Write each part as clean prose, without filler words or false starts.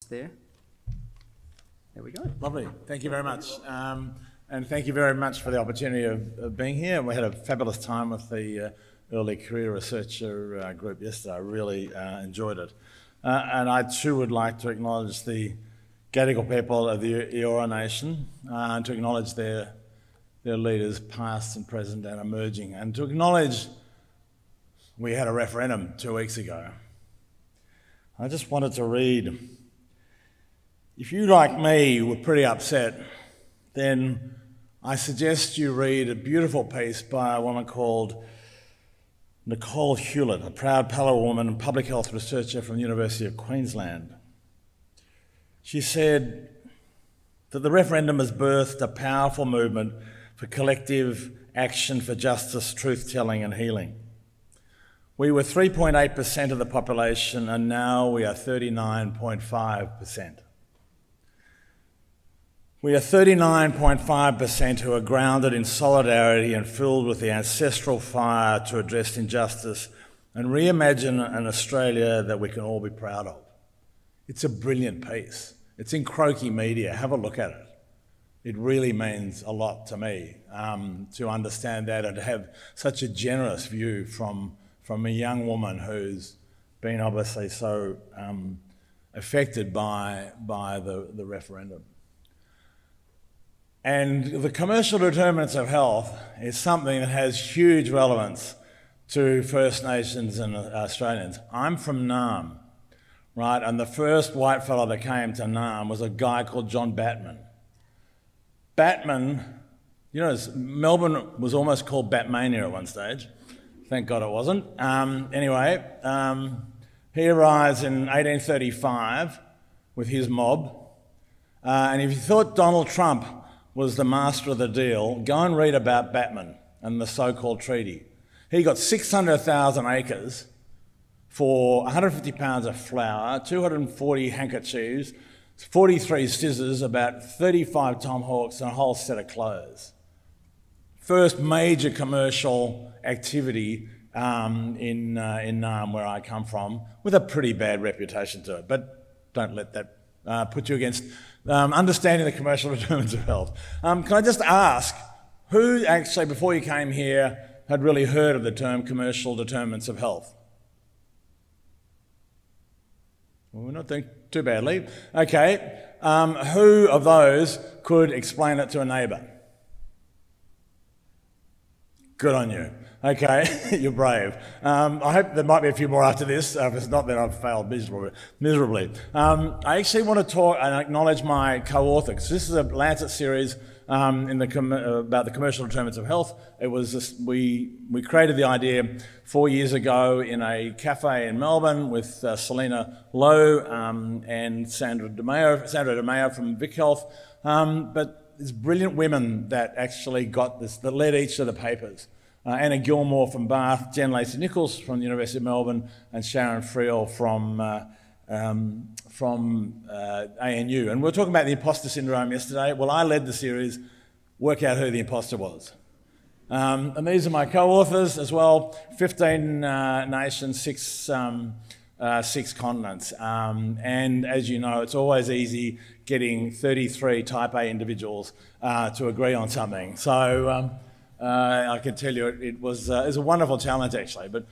there. There we go. Lovely. Thank you very much. And thank you very much for the opportunity of being here. We had a fabulous time with the early career researcher group yesterday. I really enjoyed it. And I too would like to acknowledge the Gadigal people of the Eora Nation, and to acknowledge their leaders, past and present and emerging, and to acknowledge we had a referendum 2 weeks ago. I just wanted to read, if you, like me, were pretty upset, then I suggest you read a beautiful piece by a woman called Nicole Hewlett, a proud Palawa woman and public health researcher from the University of Queensland. She said that the referendum has birthed a powerful movement for collective action for justice, truth-telling and healing. We were 3.8% of the population and now we are 39.5%. We are 39.5% who are grounded in solidarity and filled with the ancestral fire to address injustice and reimagine an Australia that we can all be proud of. It's a brilliant piece. It's in Croaky Media. Have a look at it. It really means a lot to me to understand that and to have such a generous view from a young woman who's been obviously so affected by the referendum. And the commercial determinants of health is something that has huge relevance to First Nations and Australians. I'm from Naarm, right? And the first white fellow that came to Naarm was a guy called John Batman. Batman, you know, Melbourne was almost called Batmania at one stage. Thank God it wasn't. Anyway, he arrives in 1835 with his mob. And if you thought Donald Trump was the master of the deal, go and read about Batman and the so-called treaty. He got 600,000 acres for 150 pounds of flour, 240 handkerchiefs, 43 scissors, about 35 tomahawks and a whole set of clothes. First major commercial activity in Naarm, where I come from, with a pretty bad reputation to it, but don't let that put you against understanding the commercial determinants of health. Can I just ask, who actually, before you came here, had really heard of the term commercial determinants of health? Well, we're not doing too badly. Okay, who of those could explain it to a neighbour? Good on you. Okay, you're brave. I hope there might be a few more after this. If it's not, then I've failed miserably. I actually want to talk and acknowledge my co-authors. This is a Lancet series about the commercial determinants of health. It was we created the idea 4 years ago in a cafe in Melbourne with Selena Lowe and Sandra DeMeo from Vic Health. But there's brilliant women that actually got this, that led each of the papers. Anna Gilmore from Bath, Jen Lacey-Nichols from the University of Melbourne, and Sharon Friel from ANU. And we were talking about the imposter syndrome yesterday. Well, I led the series, Work Out Who the Imposter Was. And these are my co-authors as well, 15 nations, 6 continents. And as you know, it's always easy getting 33 type A individuals to agree on something. So I can tell you it was a wonderful challenge actually. But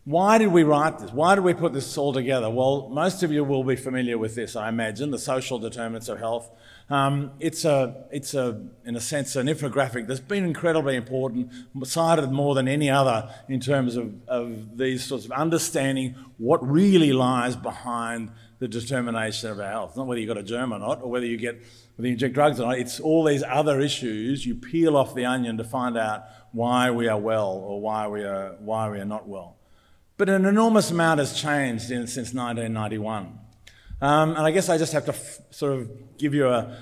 why did we write this? Why did we put this all together? Well, most of you will be familiar with this, I imagine, the social determinants of health. It's in a sense, an infographic that's been incredibly important, cited more than any other in terms of these sorts of understanding what really lies behind the determination of our health. Not whether you've got a germ or not, or whether you inject drugs or not. It's all these other issues. You peel off the onion to find out why we are well or why we are not well. But an enormous amount has changed since 1991. And I guess I just have to sort of give you a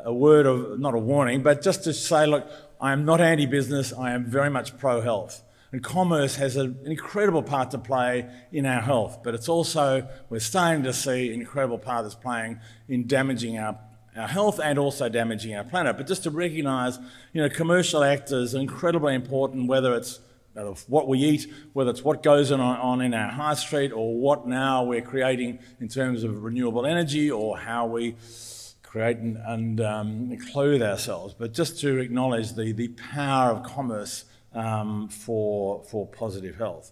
word of, not a warning, but just to say, look, I am not anti-business, I am very much pro-health. And commerce has an incredible part to play in our health, but it's also, we're starting to see an incredible part it's playing in damaging our health and also damaging our planet. But just to recognise, you know, commercial actors are incredibly important, whether it's of what we eat, whether it's what goes on in our high street or what now we're creating in terms of renewable energy or how we create and clothe ourselves. But just to acknowledge the power of commerce for positive health.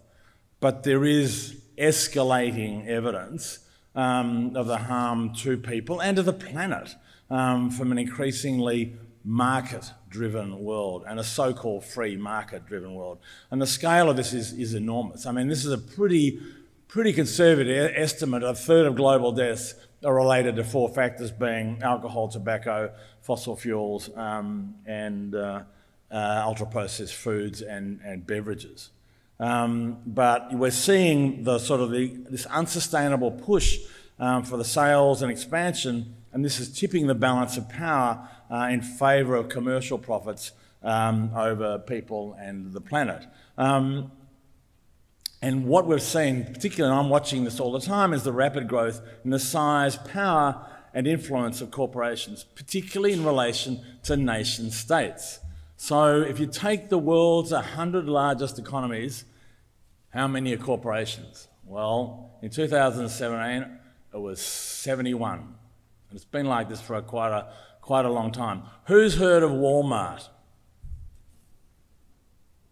But there is escalating evidence of the harm to people and to the planet from an increasingly market-driven world and a so-called free market-driven world. And the scale of this is enormous. I mean, this is a pretty conservative estimate. A third of global deaths are related to 4 factors, being alcohol, tobacco, fossil fuels, and ultra-processed foods and beverages. But we're seeing this unsustainable push for the sales and expansion, and this is tipping the balance of power in favour of commercial profits over people and the planet. And what we've seen, particularly, and I'm watching this all the time, is the rapid growth in the size, power and influence of corporations, particularly in relation to nation states. So if you take the world's 100 largest economies, how many are corporations? Well, in 2017, it was 71. And it's been like this for quite a long time. Who's heard of Walmart?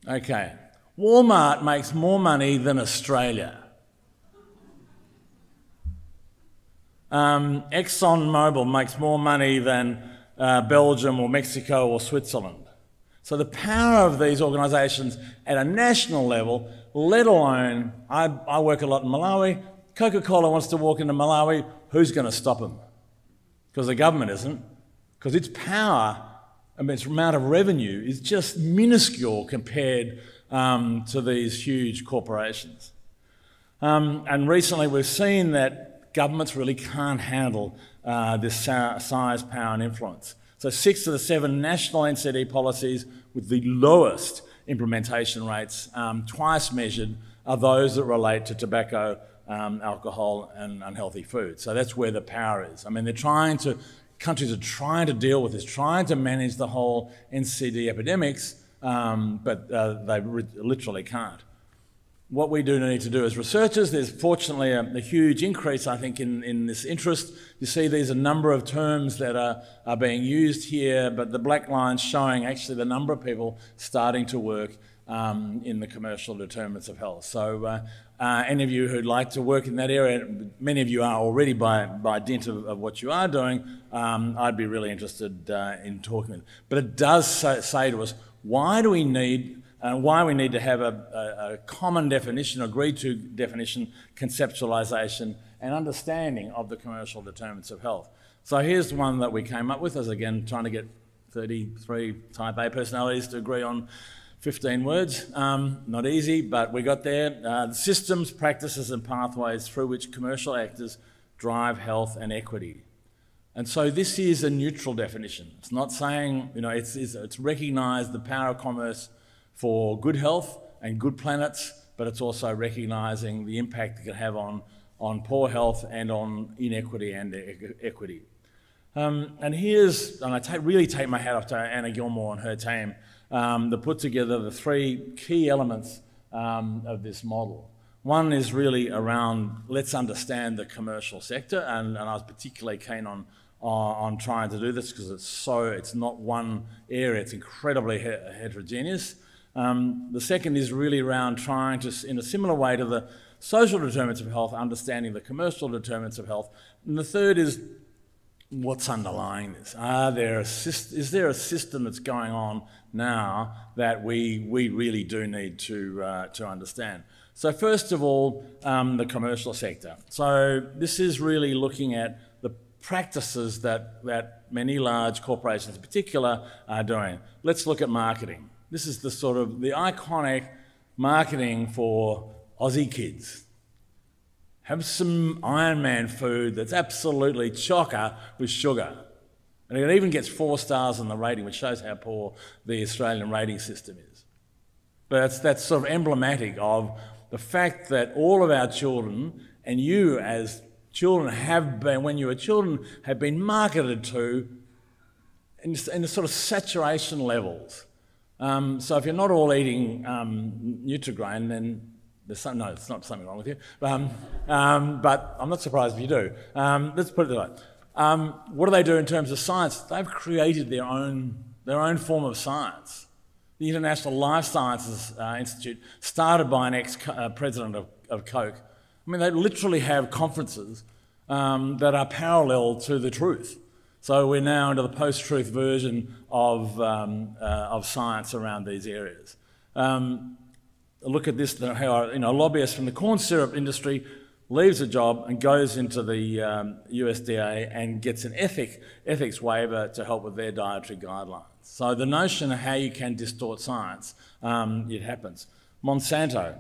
Okay. Walmart makes more money than Australia. ExxonMobil makes more money than Belgium or Mexico or Switzerland. So the power of these organisations at a national level, let alone, I work a lot in Malawi, Coca-Cola wants to walk into Malawi, who's going to stop them? Because the government isn't. Because its power, I mean, its amount of revenue is just minuscule compared to these huge corporations. And recently we've seen that governments really can't handle this size, power and influence. So 6 of the 7 national NCD policies with the lowest implementation rates, twice measured, are those that relate to tobacco, alcohol and unhealthy food. So that's where the power is. I mean, countries are trying to deal with this, trying to manage the whole NCD epidemics, but they literally can't. What we do need to do as researchers, there's fortunately a huge increase, I think, in this interest. You see there's a number of terms that are being used here, but the black line's showing actually the number of people starting to work in the commercial determinants of health. So any of you who'd like to work in that area, many of you are already by dint of what you are doing, I'd be really interested in talking with you. But it does say to us, why we need to have a common definition, agreed to definition, conceptualisation and understanding of the commercial determinants of health. So here's one that we came up with, as again trying to get 33 type A personalities to agree on 15 words. Not easy, but we got there. Systems, practices and pathways through which commercial actors drive health and equity. And so this is a neutral definition. It's not saying, it's recognised the power of commerce for good health and good planets, but it's also recognising the impact it can have on poor health and on inequity and equity. And I really take my hat off to Anna Gilmore and her team that put together the 3 key elements of this model. One is really around, let's understand the commercial sector, and I was particularly keen on trying to do this because it's not one area, it's incredibly heterogeneous. The second is really around trying to, in a similar way to the social determinants of health, understanding the commercial determinants of health. And the third is, what's underlying this? Is there a system that's going on now that we really do need to understand? So first of all, the commercial sector. So this is really looking at the practices that many large corporations in particular are doing. Let's look at marketing. This is the iconic marketing for Aussie kids. Have some Iron Man food that's absolutely chocker with sugar. And it even gets 4 stars on the rating, which shows how poor the Australian rating system is. But that's sort of emblematic of the fact that all of our children, and you as children have been, when you were children, have been marketed to in the sort of saturation levels. So if you're not all eating Nutrigrain, then there's no, it's not something wrong with you. But I'm not surprised if you do. Let's put it this way. What do they do in terms of science? They've created their own form of science. The International Life Sciences Institute, started by an ex-president of Coke. I mean, they literally have conferences that are parallel to the truth. So we're now into the post-truth version of science around these areas. Look at this, how a lobbyist from the corn syrup industry leaves a job and goes into the USDA and gets an ethics waiver to help with their dietary guidelines. So the notion of how you can distort science, it happens. Monsanto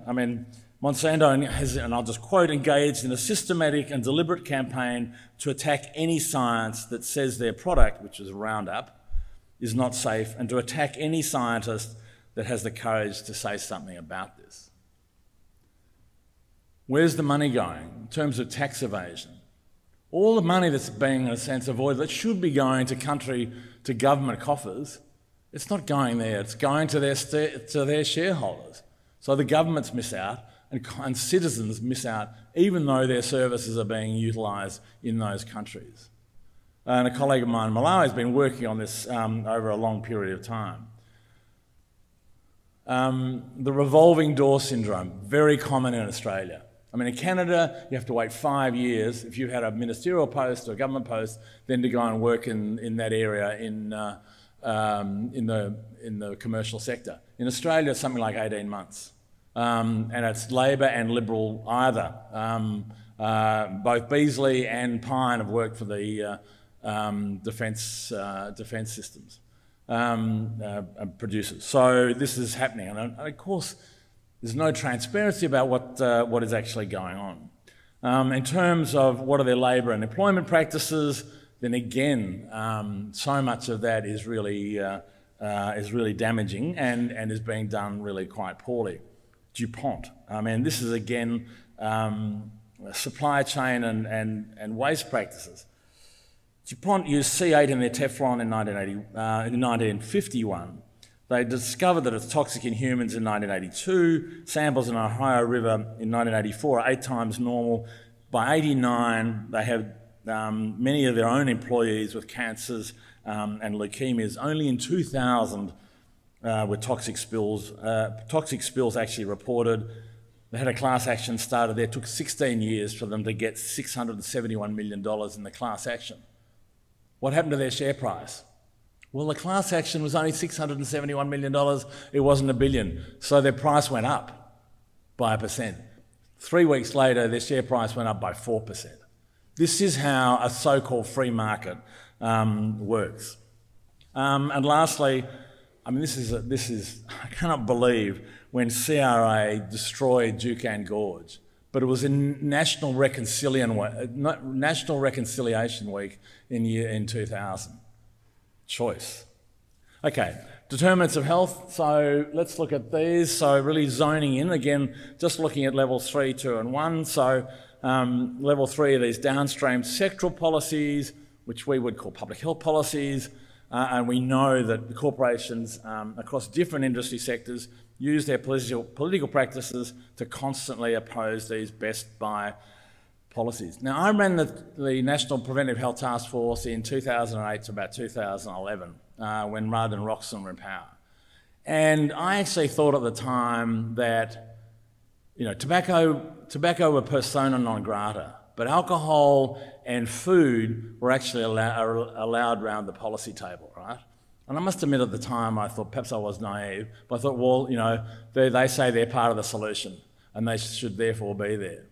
has, and I'll just quote, engaged in a systematic and deliberate campaign to attack any science that says their product, which is Roundup, is not safe, and to attack any scientist that has the courage to say something about this. Where's the money going in terms of tax evasion? All the money that's being, in a sense, avoided, that should be going to government coffers, it's not going there, it's going to their shareholders. So the governments miss out and citizens miss out, even though their services are being utilised in those countries. And a colleague of mine in Malawi has been working on this over a long period of time. The revolving door syndrome, very common in Australia. I mean, in Canada, you have to wait 5 years if you had a ministerial post or a government post, then to go and work in that area in the commercial sector. In Australia, it's something like 18 months. And it's Labor and Liberal either. Both Beasley and Pine have worked for the defence systems producers. So this is happening, and of course, there's no transparency about what is actually going on. In terms of what are their labour and employment practices, then again, so much of that is really damaging and is being done really quite poorly. DuPont. I mean, this is again supply chain and waste practices. DuPont used C8 in their Teflon in 1951. They discovered that it's toxic in humans in 1982. Samples in Ohio River in 1984 are 8 times normal. By 1989, they had many of their own employees with cancers and leukemias. Only in 2000 were toxic spills actually reported. They had a class action started there. It took 16 years for them to get $671 million in the class action. What happened to their share price? Well, the class action was only $671 million. It wasn't $1 billion. So their price went up by 1%. 3 weeks later, their share price went up by 4%. This is how a so-called free market works. And lastly, I mean, this is I cannot believe when CRA destroyed Juukan Gorge, but it was in National Reconciliation Week in 2000. Choice. Okay, determinants of health. So let's look at these. So really zoning in, again, just looking at levels 3, 2 and 1. So level 3 are these downstream sectoral policies, which we would call public health policies. And we know that the corporations across different industry sectors use their political practices to constantly oppose these best buy policies. Now, I ran the National Preventive Health Task Force in 2008 to about 2011 when Rudd and Roxon were in power. And I actually thought at the time that, you know, tobacco were persona non grata, but alcohol and food were actually allowed around the policy table, right? And I must admit at the time I thought, perhaps I was naive, but I thought, well, you know, they say they're part of the solution and they should therefore be there.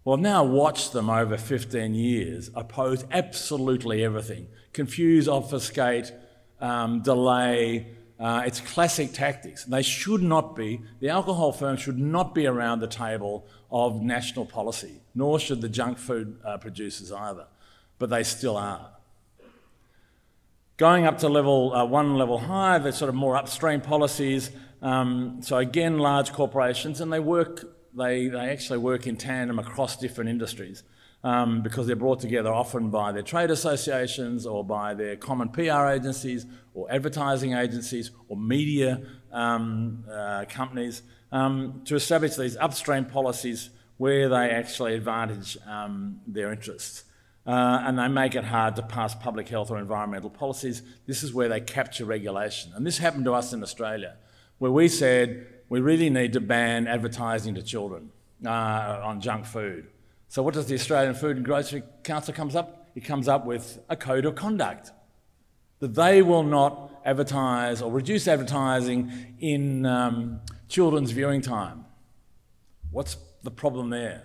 Well, I've now watched them over 15 years oppose absolutely everything. Confuse, obfuscate, delay. It's classic tactics. They should not be, the alcohol firms should not be around the table of national policy, nor should the junk food producers either, but they still are. Going up to one level higher, they're sort of more upstream policies. So again, large corporations, and they actually work in tandem across different industries. because they're brought together often by their trade associations or by their common PR agencies or advertising agencies or media companies to establish these upstream policies where they actually advantage their interests. And they make it hard to pass public health or environmental policies. This is where they capture regulation. And this happened to us in Australia, where we said we really need to ban advertising to children on junk food. So what does the Australian Food and Grocery Council comes up? It comes up with a code of conduct, that they will not advertise or reduce advertising in children's viewing time. What's the problem there?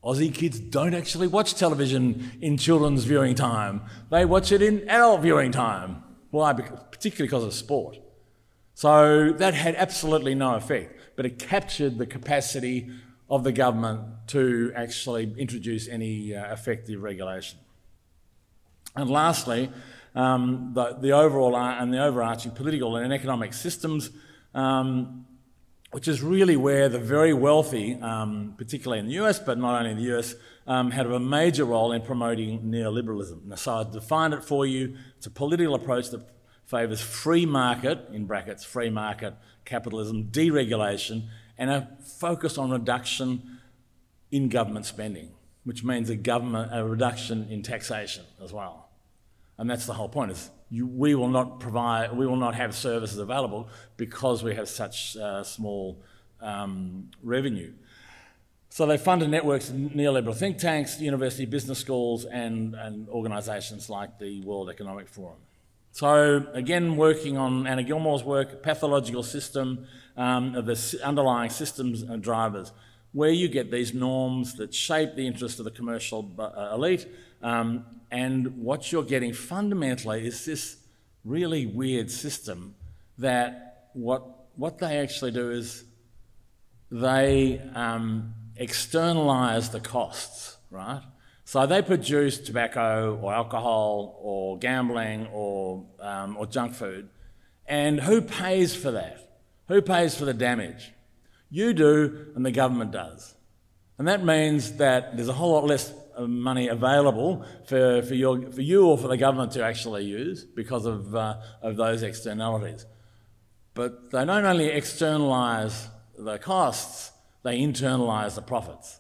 Aussie kids don't actually watch television in children's viewing time. They watch it in adult viewing time. Why? Particularly because of sport. So that had absolutely no effect, but it captured the capacity of the government to actually introduce any effective regulation. And lastly, the overall and the overarching political and economic systems, which is really where the very wealthy, particularly in the US, but not only in the US, had a major role in promoting neoliberalism. Now, so I've defined it for you. It's a political approach that favours free market, in brackets, free market capitalism, deregulation, and a focus on reduction in government spending, which means a reduction in taxation as well. And that's the whole point, is we will not have services available because we have such small revenue. So they funded networks of neoliberal think tanks, university business schools, and organisations like the World Economic Forum. So again, working on Anna Gilmore's work, pathological system of the underlying systems and drivers, where you get these norms that shape the interests of the commercial elite, and what you're getting fundamentally is this really weird system that what they actually do is they externalise the costs, right? So they produce tobacco or alcohol or gambling or junk food, and who pays for that? Who pays for the damage? You do, and the government does. And that means that there's a whole lot less money available for you or for the government to actually use because of those externalities. But they don't only externalise the costs, they internalise the profits.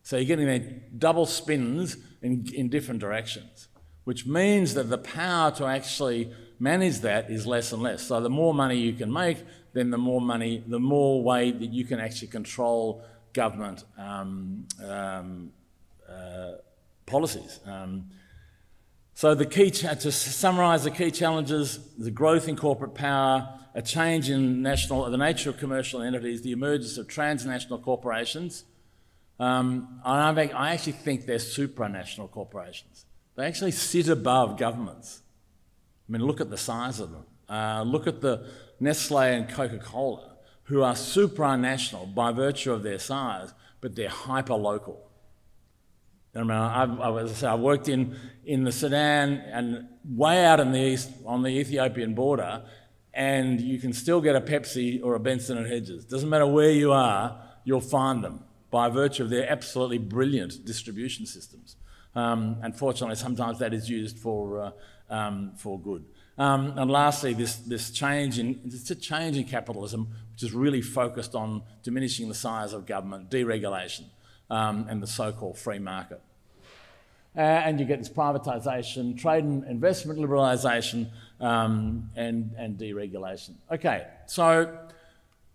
So you're getting their double spins in different directions, which means that the power to actually manage that is less and less. So the more money you can make, then the more way that you can actually control government policies. So to summarise the key challenges, the growth in corporate power, a change in the nature of commercial entities, the emergence of transnational corporations. And I actually think they're supranational corporations. They actually sit above governments. I mean, look at the size of them. Look at the Nestle and Coca-Cola, who are supranational by virtue of their size, but they're hyper-local. I mean, I worked in the Sudan and way out in the east on the Ethiopian border, and you can still get a Pepsi or a Benson and Hedges. Doesn't matter where you are, you'll find them by virtue of their absolutely brilliant distribution systems. Unfortunately, sometimes that is used for good. And lastly, this change in capitalism, which is really focused on diminishing the size of government, deregulation, and the so-called free market. And you get this privatisation, trade and investment liberalisation, and deregulation. Okay, so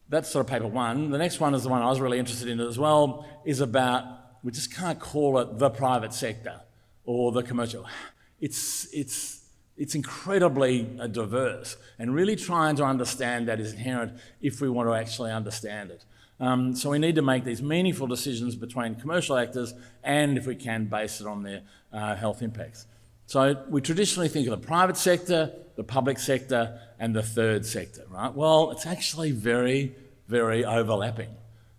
that's sort of paper one. The next one is the one I was really interested in as well, is about, we just can't call it the private sector or the commercial. It's incredibly diverse, and really trying to understand that is inherent if we want to actually understand it. So we need to make these meaningful decisions between commercial actors and, if we can, base it on their health impacts. So we traditionally think of the private sector, the public sector, and the third sector, right? Well, it's actually very, very overlapping.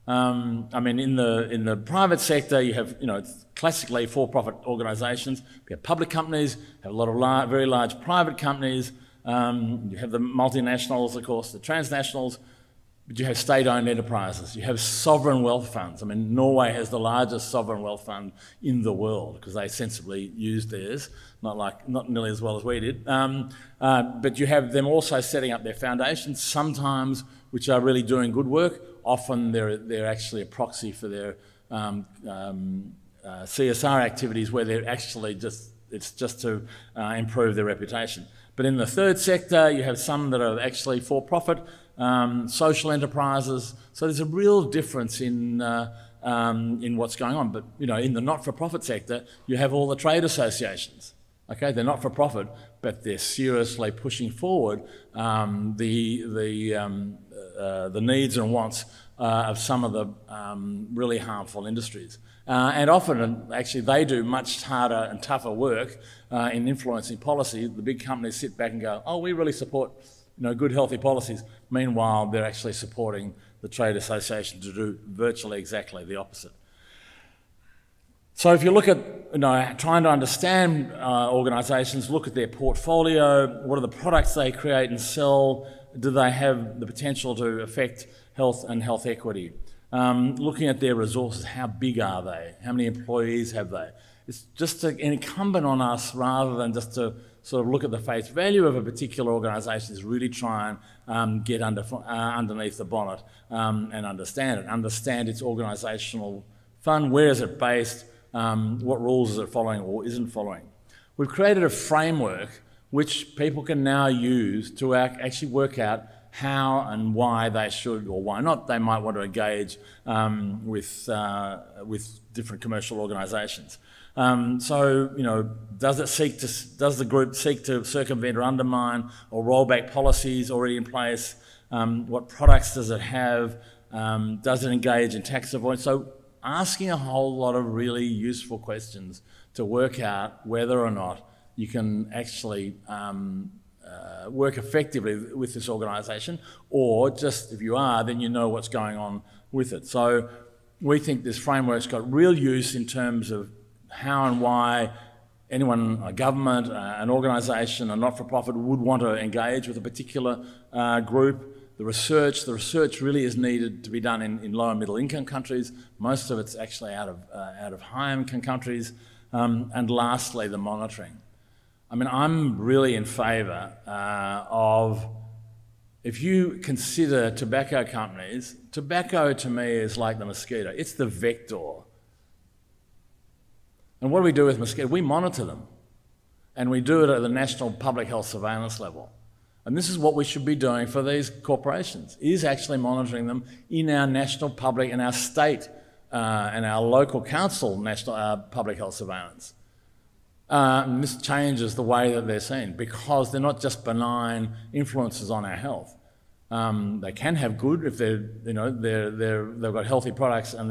I mean, in the private sector, you have, it's classically for-profit organisations. You have public companies, have a lot of very large private companies. You have the multinationals, of course, the transnationals. But you have state-owned enterprises, you have sovereign wealth funds. I mean, Norway has the largest sovereign wealth fund in the world because they sensibly used theirs, not nearly as well as we did. But you have them also setting up their foundations, sometimes which are really doing good work. Often they're actually a proxy for their CSR activities where they're actually it's just to improve their reputation. But in the third sector, you have some that are actually for-profit, social enterprises. So there's a real difference in what's going on. But in the not-for-profit sector, you have all the trade associations. Okay, they're not for profit, but they're seriously pushing forward the needs and wants of some of the really harmful industries. And often, actually, they do much harder and tougher work in influencing policy. The big companies sit back and go, oh, we really support good, healthy policies. Meanwhile, they're actually supporting the trade association to do virtually exactly the opposite. So if you look at trying to understand organisations, look at their portfolio, what are the products they create and sell, do they have the potential to affect health and health equity? Looking at their resources, how big are they? How many employees have they? It's just incumbent on us, rather than just to sort of look at the face value of a particular organisation, is really try and get underneath the bonnet and understand it. Understand its organisational fund, where is it based, what rules is it following or isn't following. We've created a framework which people can now use to actually work out how and why they should, or why not, they might want to engage with different commercial organisations. So, does the group seek to circumvent or undermine or roll back policies already in place? What products does it have? Does it engage in tax avoidance? So, asking a whole lot of really useful questions to work out whether or not you can actually work effectively with this organisation, or just if you are, then you know what's going on with it. So we think this framework's got real use in terms of how and why anyone, a government, an organisation, a not-for-profit would want to engage with a particular group. The research really is needed to be done in low and middle income countries. Most of it's actually out of high income countries. And lastly, the monitoring. I mean, I'm really in favour of, if you consider tobacco companies, tobacco to me is like the mosquito. It's the vector. And what do we do with mosquitoes? We monitor them. And we do it at the national public health surveillance level. And this is what we should be doing for these corporations, is actually monitoring them in our national public and our state and our local council national public health surveillance. And this changes the way that they're seen, because they're not just benign influences on our health. They can have good if they've got healthy products and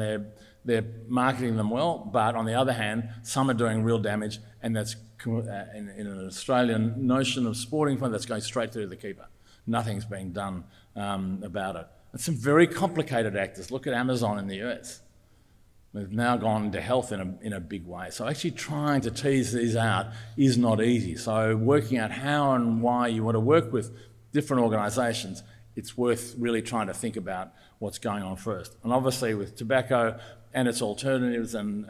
they're marketing them well, but on the other hand, some are doing real damage, and that's in an Australian notion of sporting fund, that's going straight through the keeper. Nothing's being done about it. And some very complicated actors. Look at Amazon in the US. They've now gone into health in a big way. So actually trying to tease these out is not easy. So working out how and why you want to work with different organisations, it's worth really trying to think about what's going on first. And obviously with tobacco and its alternatives, and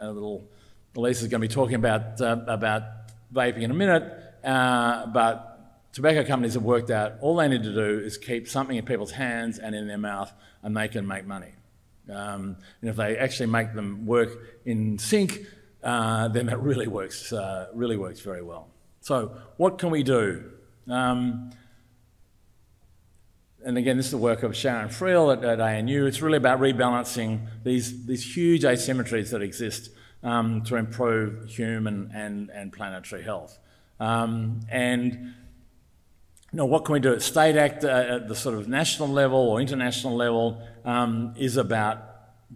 Lisa's going to be talking about vaping in a minute, but tobacco companies have worked out all they need to do is keep something in people's hands and in their mouth, and they can make money. And if they actually make them work in sync, then that really works very well. So what can we do? And again, this is the work of Sharon Friel at ANU. It's really about rebalancing these huge asymmetries that exist to improve human and planetary health. And what can we do? State act at the sort of national level or international level is about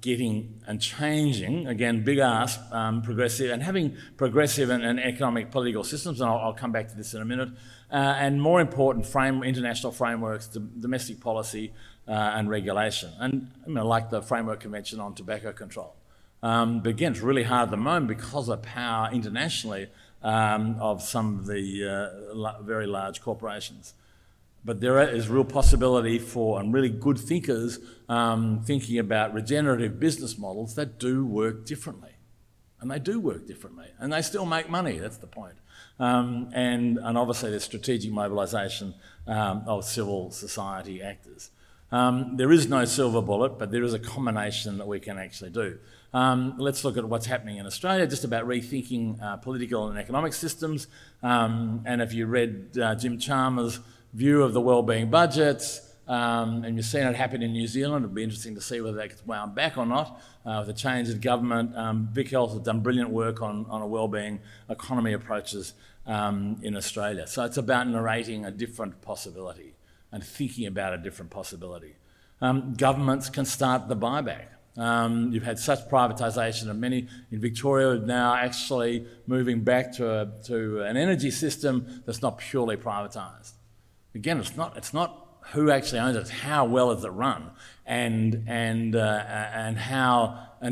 getting and changing, again, big ask, progressive, and having progressive and economic political systems, and I'll come back to this in a minute, and more important, international frameworks, domestic policy and regulation, and like the Framework Convention on Tobacco Control. But again, it's really hard at the moment because of power internationally of some of the very large corporations. But there is real possibility for, and really good thinkers thinking about regenerative business models that do work differently. And they do work differently. And they still make money, that's the point. And obviously there's strategic mobilisation of civil society actors. There is no silver bullet, but there is a combination that we can actually do. Let's look at what's happening in Australia, just about rethinking political and economic systems. And if you read Jim Chalmers' view of the wellbeing budgets, and you've seen it happen in New Zealand, it'll be interesting to see whether that gets wound back or not. With the change in government, Vic Health has done brilliant work on a wellbeing economy approaches in Australia. So it's about narrating a different possibility and thinking about a different possibility. Governments can start the buyback. You've had such privatisation of many in Victoria now actually moving back to an energy system that's not purely privatised. Again, it's not who actually owns it, it's how well is it run, and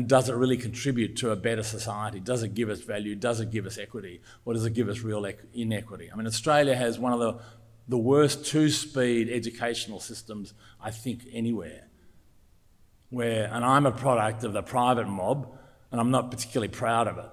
does it really contribute to a better society? Does it give us value? Does it give us equity? Or does it give us real inequity? I mean, Australia has one of the worst two-speed educational systems, I think, anywhere. And I'm a product of the private mob, and I'm not particularly proud of it.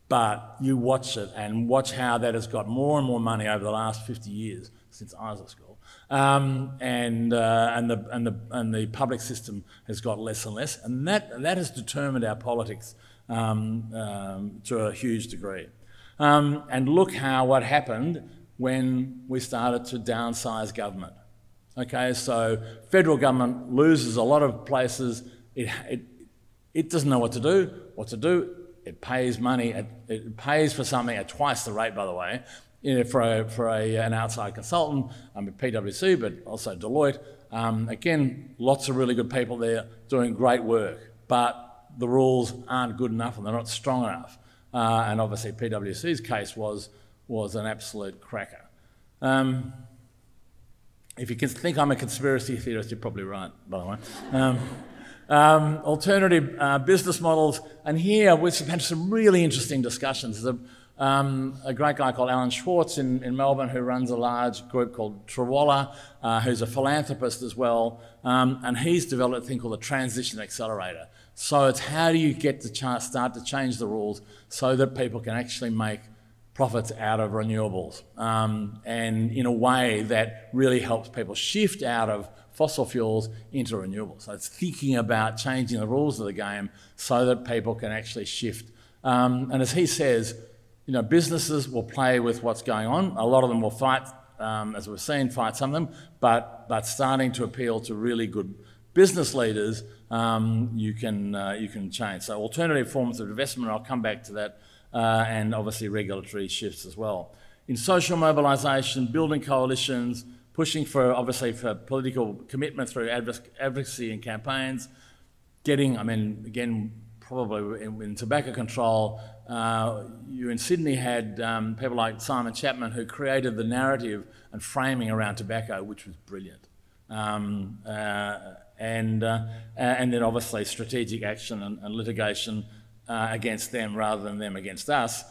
But you watch it and watch how that has got more and more money over the last 50 years since I was at school, and the public system has got less and less, and that has determined our politics to a huge degree. And look what happened when we started to downsize government. Okay, so federal government loses a lot of places. It doesn't know what to do. It pays money. It pays for something at twice the rate, by the way, for an outside consultant, PwC, but also Deloitte. Again, lots of really good people there doing great work, but the rules aren't good enough and they're not strong enough. And obviously PwC's case was an absolute cracker. If you can think I'm a conspiracy theorist, you're probably right, by the way. Alternative business models, and here we've had some really interesting discussions. There's a great guy called Alan Schwartz in Melbourne who runs a large group called Trawalla, who's a philanthropist as well, and he's developed a thing called the Transition Accelerator. So it's how do you get to start to change the rules so that people can actually make profits out of renewables, and in a way that really helps people shift out of fossil fuels into renewables. So it's thinking about changing the rules of the game so that people can actually shift. And as he says, businesses will play with what's going on. A lot of them will fight, as we've seen, fight some of them, but starting to appeal to really good business leaders, you can change. So alternative forms of investment, I'll come back to that, and obviously regulatory shifts as well. In social mobilisation, building coalitions, pushing for political commitment through advocacy and campaigns, again, probably in tobacco control, you in Sydney had people like Simon Chapman who created the narrative and framing around tobacco, which was brilliant. And then obviously strategic action and litigation against them rather than them against us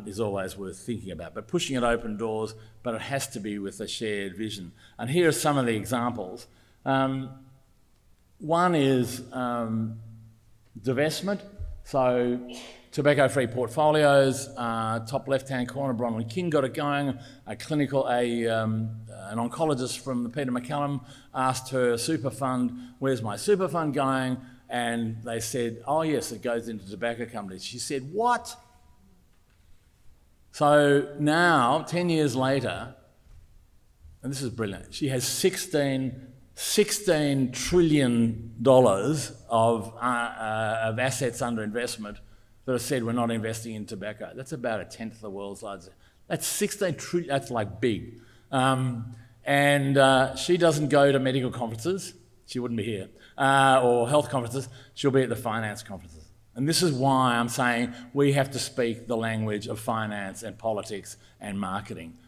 is always worth thinking about. But pushing it open doors, but it has to be with a shared vision. And here are some of the examples. One is divestment. So tobacco-free portfolios, top left-hand corner, Bronwyn King got it going. An oncologist from the Peter MacCallum asked her super fund, where's my super fund going? And they said, oh yes, it goes into tobacco companies. She said, what? So now, 10 years later, and this is brilliant, she has $16 trillion of assets under investment that have said we're not investing in tobacco. That's about a tenth of the world's largest. That's 16 trillion, that's like big. And she doesn't go to medical conferences. She wouldn't be here. Or health conferences. She'll be at the finance conferences. And this is why I'm saying we have to speak the language of finance and politics and marketing,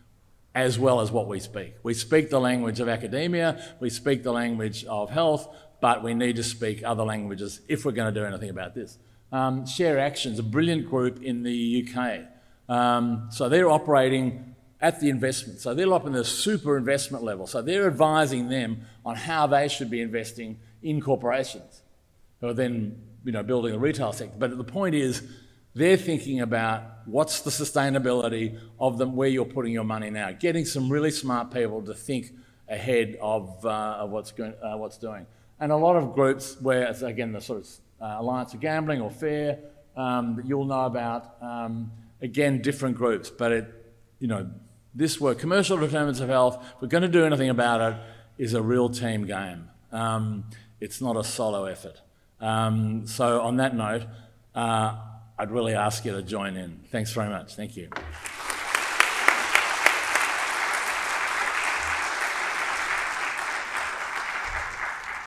as well as what we speak. We speak the language of academia, we speak the language of health, but we need to speak other languages if we're going to do anything about this. Share Action's a brilliant group in the UK. So they're operating at the investment. So they're up in the super investment level. So they're advising them on how they should be investing in corporations who are then, building the retail sector. But the point is, they're thinking about what's the sustainability of them, where you're putting your money now. Getting some really smart people to think ahead of what's doing. And a lot of groups where, again, the sort of Alliance of Gambling or FAIR that you'll know about, again, different groups. But this work, commercial determinants of health, if we're going to do anything about it, is a real team game. It's not a solo effort. So on that note, I'd really ask you to join in. Thanks very much. Thank you.